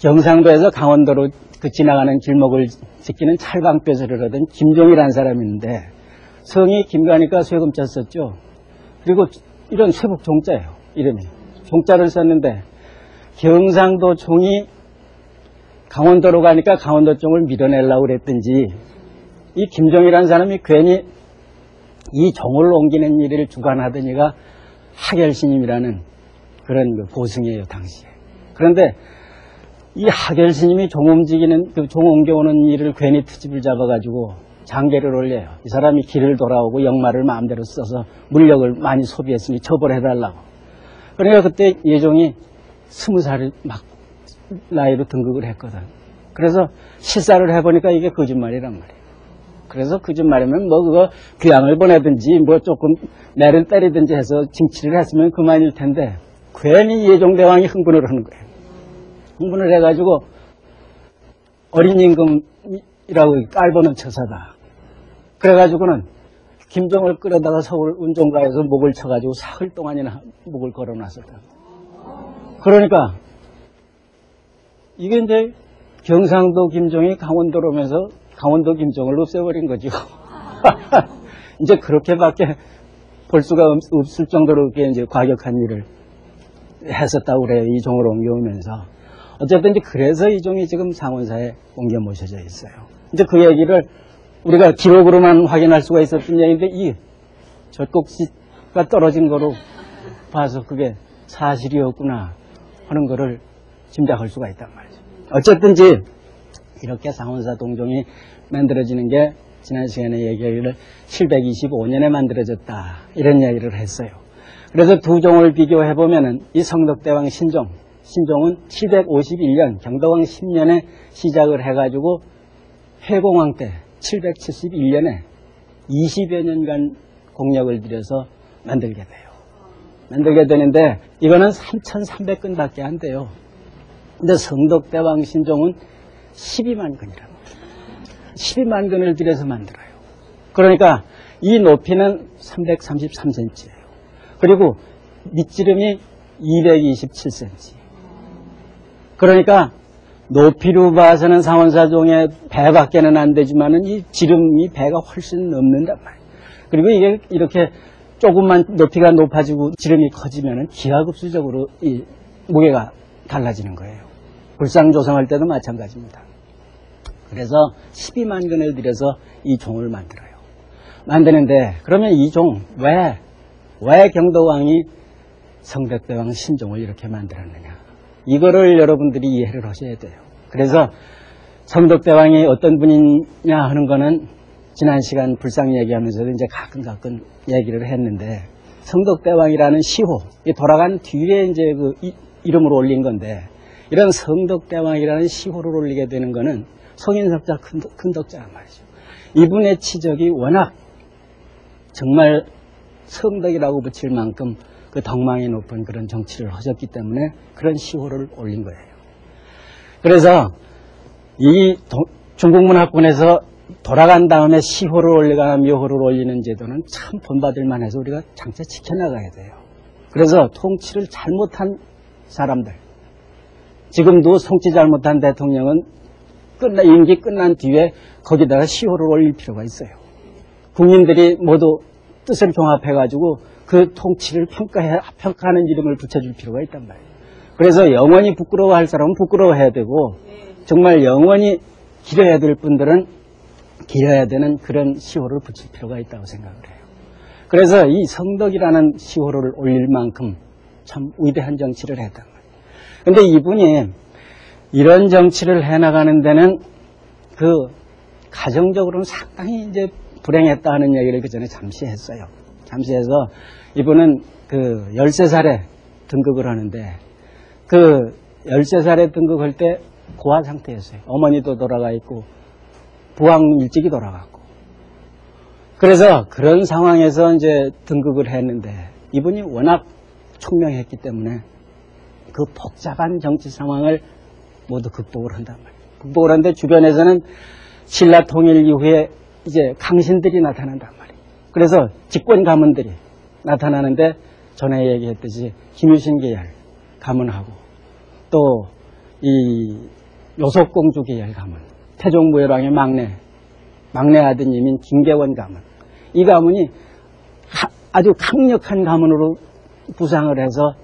경상도에서 강원도로 그 지나가는 길목을 지키는 찰방뼈질을 하던 김종이라는 사람이 있는데 성이 김가니까 쇠금자 썼죠. 그리고 이런 쇠북 종자예요. 이름이. 종자를 썼는데 경상도 종이 강원도로 가니까 강원도 종을 밀어내려고 그랬든지 이 김종이라는 사람이 괜히 이 종을 옮기는 일을 주관하던 이가 하결스님이라는 그런 그 고승이에요, 당시에. 그런데 이 하결스님이 종 움직이는, 그 종 옮겨오는 일을 괜히 트집을 잡아가지고 장계를 올려요. 이 사람이 길을 돌아오고 역마를 마음대로 써서 물력을 많이 소비했으니 처벌해달라고. 그러니까 그때 예종이 20살을 막 나이로 등극을 했거든. 그래서 실사를 해보니까 이게 거짓말이란 말이에요. 그래서 거짓말이면 뭐 그거 귀양을 보내든지 뭐 조금 매를 때리든지 해서 징치를 했으면 그만일 텐데 괜히 예종대왕이 흥분을 하는 거예요. 흥분을 해가지고 어린 임금이라고 깔보는 처사다. 그래가지고는 김종을 끌어다가 서울 운종가에서 목을 쳐가지고 사흘 동안이나 목을 걸어놨었다. 그러니까 이게 이제 경상도 김종이 강원도로 오면서 강원도 김종을 없애버린 거죠. 이제 그렇게밖에 볼 수가 없을 정도로 이제 과격한 일을 했었다고 그래요. 이 종을 옮겨오면서. 어쨌든 이제 그래서 이 종이 지금 상원사에 옮겨 모셔져 있어요. 이제 그 얘기를 우리가 기록으로만 확인할 수가 있었던 얘기인데 이 젖꼭지가 떨어진 거로 봐서 그게 사실이었구나 하는 거를 짐작할 수가 있단 말이죠. 어쨌든지 이렇게 상원사 동종이 만들어지는 게 지난 시간에 얘기를 725년에 만들어졌다 이런 얘기를 했어요. 그래서 두 종을 비교해보면은 이 성덕대왕 신종은 751년 경덕왕 10년에 시작을 해가지고 회공왕 때 771년에 20여 년간 공력을 들여서 만들게 돼요. 만들게 되는데 이거는 3,300건밖에 안 돼요. 근데 성덕대왕 신종은 12만 건이라고. 12만 건을 들여서 만들어요. 그러니까 이 높이는 333cm예요. 그리고 밑지름이 227cm. 그러니까 높이로 봐서는 상원사종의 배밖에는 안 되지만은 이 지름이 배가 훨씬 넘는단 말이에요. 그리고 이게 이렇게 조금만 높이가 높아지고 지름이 커지면은 기하급수적으로 이 무게가 달라지는 거예요. 불상 조성할 때도 마찬가지입니다. 그래서 12만 건을 들여서 이 종을 만들어요. 만드는데 그러면 이 종 왜 경덕왕이 성덕대왕 신종을 이렇게 만들었느냐. 이거를 여러분들이 이해를 하셔야 돼요. 그래서 성덕대왕이 어떤 분이냐 하는 거는 지난 시간 불상 얘기하면서도 이제 가끔 얘기를 했는데 성덕대왕이라는 시호, 돌아간 뒤에 이제 그 이름으로 올린 건데 이런 성덕대왕이라는 시호를 올리게 되는 거는 성인석자 큰 덕자란 말이죠. 이분의 치적이 워낙 정말 성덕이라고 붙일 만큼 그 덕망이 높은 그런 정치를 하셨기 때문에 그런 시호를 올린 거예요. 그래서 이 중국문학권에서 돌아간 다음에 시호를 올리거나 묘호를 올리는 제도는 참 본받을 만해서 우리가 장차 지켜나가야 돼요. 그래서 통치를 잘못한 사람들, 지금도 통치 잘못한 대통령은 임기 끝난 뒤에 거기다가 시호를 올릴 필요가 있어요. 국민들이 모두 뜻을 종합해가지고 그 통치를 평가하는 이름을 붙여줄 필요가 있단 말이에요. 그래서 영원히 부끄러워할 사람은 부끄러워해야 되고 정말 영원히 기려야 될 분들은 기려야 되는 그런 시호를 붙일 필요가 있다고 생각을 해요. 그래서 이 성덕이라는 시호를 올릴 만큼 참 위대한 정치를 했단 말이에요. 근데 이분이 이런 정치를 해나가는 데는 그 가정적으로는 상당히 이제 불행했다 하는 얘기를 그 전에 잠시 했어요. 잠시 해서 이분은 그 13살에 등극을 하는데 그 13살에 등극할 때 고아 상태였어요. 어머니도 돌아가 있고 부왕 일찍이 돌아갔고 그래서 그런 상황에서 이제 등극을 했는데 이분이 워낙 총명했기 때문에 그 복잡한 정치 상황을 모두 극복을 한단 말이에요. 극복을 하는데 주변에서는 신라 통일 이후에 이제 강신들이 나타난단 말이에요. 그래서 집권 가문들이 나타나는데 전에 얘기했듯이 김유신 계열 가문하고 또 이 요속공주 계열 가문, 태종무열왕의 막내 아드님인 김계원 가문, 이 가문이 아주 강력한 가문으로 부상을 해서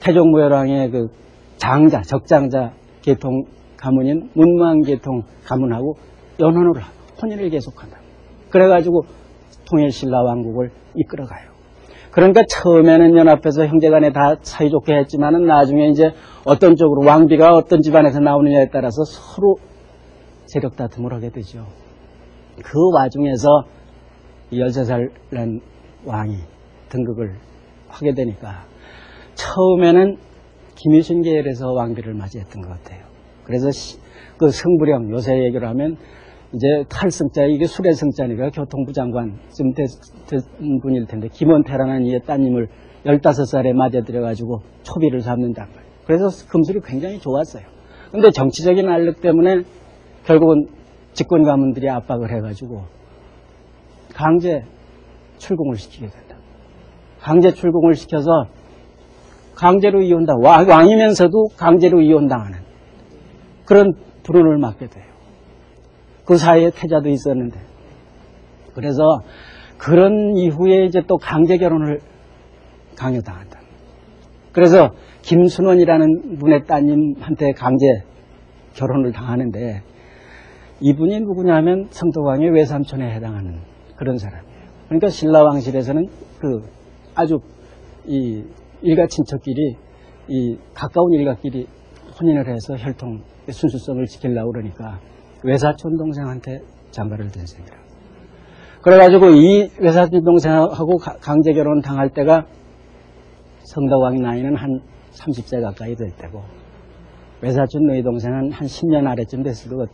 태종무열왕의 그 적장자 계통 가문인 문무왕계통 가문하고 연혼을 하고 혼인을 계속한다. 그래가지고 통일신라왕국을 이끌어가요. 그러니까 처음에는 연합해서 형제간에 다 사이좋게 했지만은 나중에 이제 어떤 쪽으로 왕비가 어떤 집안에서 나오느냐에 따라서 서로 세력 다툼을 하게 되죠. 그 와중에서 13살 난 왕이 등극을 하게 되니까 처음에는 김유신 계열에서 왕비를 맞이했던 것 같아요. 그래서 그 성부령, 요새 얘기를 하면 이제 탈승자, 이게 수레승자니까 교통부 장관쯤 된 분일 텐데, 김원태라는 이의 따님을 15살에 맞아들여가지고 초비를 잡는단 말이에요. 그래서 금술이 굉장히 좋았어요. 근데 정치적인 알력 때문에 결국은 집권 가문들이 압박을 해가지고 강제 출궁을 시키게 된다. 강제 출궁을 시켜서 강제로 이혼당, 왕이면서도 강제로 이혼당하는 그런 불운을 맞게 돼요. 그 사이에 태자도 있었는데. 그래서 그런 이후에 이제 또 강제 결혼을 강요당한다. 그래서 김순원이라는 분의 따님한테 강제 결혼을 당하는데, 이분이 누구냐면 성덕왕의 외삼촌에 해당하는 그런 사람이에요. 그러니까 신라왕실에서는 그 아주 이 일가 친척끼리, 이 가까운 일가끼리 혼인을 해서 혈통 순수성을 지키려고 그러니까 외사촌 동생한테 장가를 든 셈이라. 그래가지고 이 외사촌 동생하고 강제 결혼 당할 때가 성덕왕의 나이는 한 30세 가까이 될 때고, 외사촌 너희 동생은 한 10년 아래쯤 됐을 것